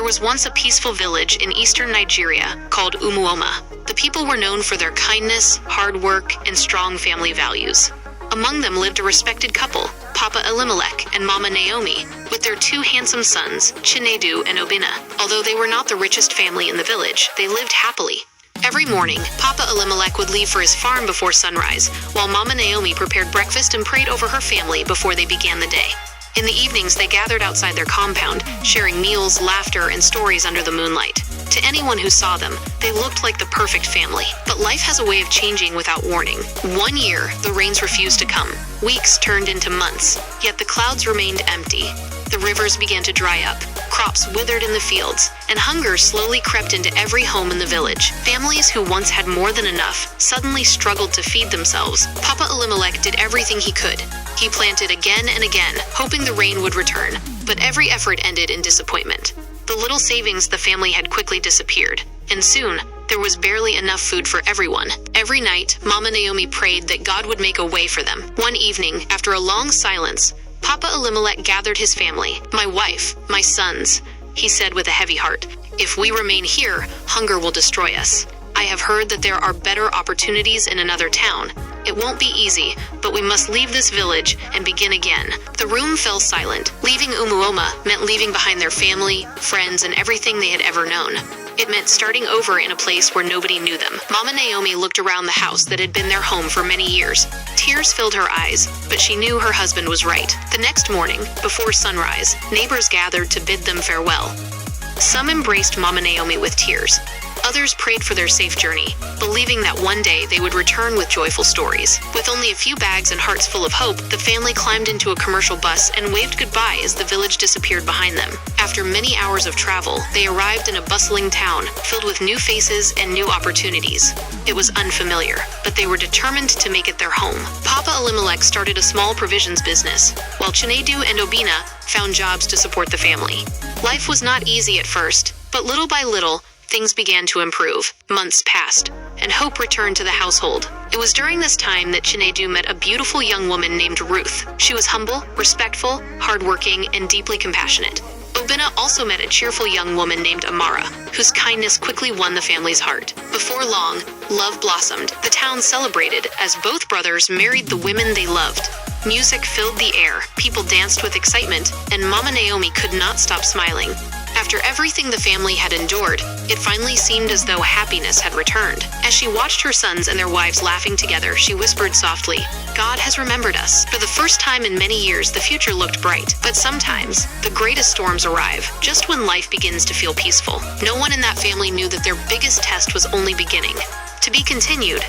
There was once a peaceful village in eastern Nigeria called Umuoma. The people were known for their kindness, hard work, and strong family values. Among them lived a respected couple, Papa Elimelech and Mama Naomi, with their two handsome sons, Chinedu and Obinna. Although they were not the richest family in the village, they lived happily. Every morning, Papa Elimelech would leave for his farm before sunrise, while Mama Naomi prepared breakfast and prayed over her family before they began the day. In the evenings, they gathered outside their compound, sharing meals, laughter, and stories under the moonlight. To anyone who saw them, they looked like the perfect family. But life has a way of changing without warning. One year, the rains refused to come. Weeks turned into months, yet the clouds remained empty. The rivers began to dry up, crops withered in the fields, and hunger slowly crept into every home in the village. Families who once had more than enough suddenly struggled to feed themselves. Papa Elimelech did everything he could. He planted again and again, hoping the rain would return, but every effort ended in disappointment. The little savings the family had quickly disappeared, and soon, there was barely enough food for everyone. Every night, Mama Naomi prayed that God would make a way for them. One evening, after a long silence, Papa Elimelech gathered his family. "My wife, my sons," he said with a heavy heart. "If we remain here, hunger will destroy us. I have heard that there are better opportunities in another town. It won't be easy, but we must leave this village and begin again." The room fell silent. Leaving Umuoma meant leaving behind their family, friends, and everything they had ever known. It meant starting over in a place where nobody knew them. Mama Naomi looked around the house that had been their home for many years. Tears filled her eyes, but she knew her husband was right. The next morning, before sunrise, neighbors gathered to bid them farewell. Some embraced Mama Naomi with tears. Others prayed for their safe journey, believing that one day they would return with joyful stories. With only a few bags and hearts full of hope, the family climbed into a commercial bus and waved goodbye as the village disappeared behind them. After many hours of travel, they arrived in a bustling town, filled with new faces and new opportunities. It was unfamiliar, but they were determined to make it their home. Papa Elimelech started a small provisions business, while Chinedu and Obinna found jobs to support the family. Life was not easy at first, but little by little, things began to improve. Months passed, and hope returned to the household. It was during this time that Chinedu met a beautiful young woman named Ruth. She was humble, respectful, hardworking, and deeply compassionate. Obinna also met a cheerful young woman named Amara, whose kindness quickly won the family's heart. Before long, love blossomed. The town celebrated as both brothers married the women they loved. Music filled the air, people danced with excitement, and Mama Naomi could not stop smiling. After everything the family had endured, it finally seemed as though happiness had returned. As she watched her sons and their wives laughing together, she whispered softly, "God has remembered us." For the first time in many years, the future looked bright. But sometimes, the greatest storms arrive, just when life begins to feel peaceful. No one in that family knew that their biggest test was only beginning. To be continued.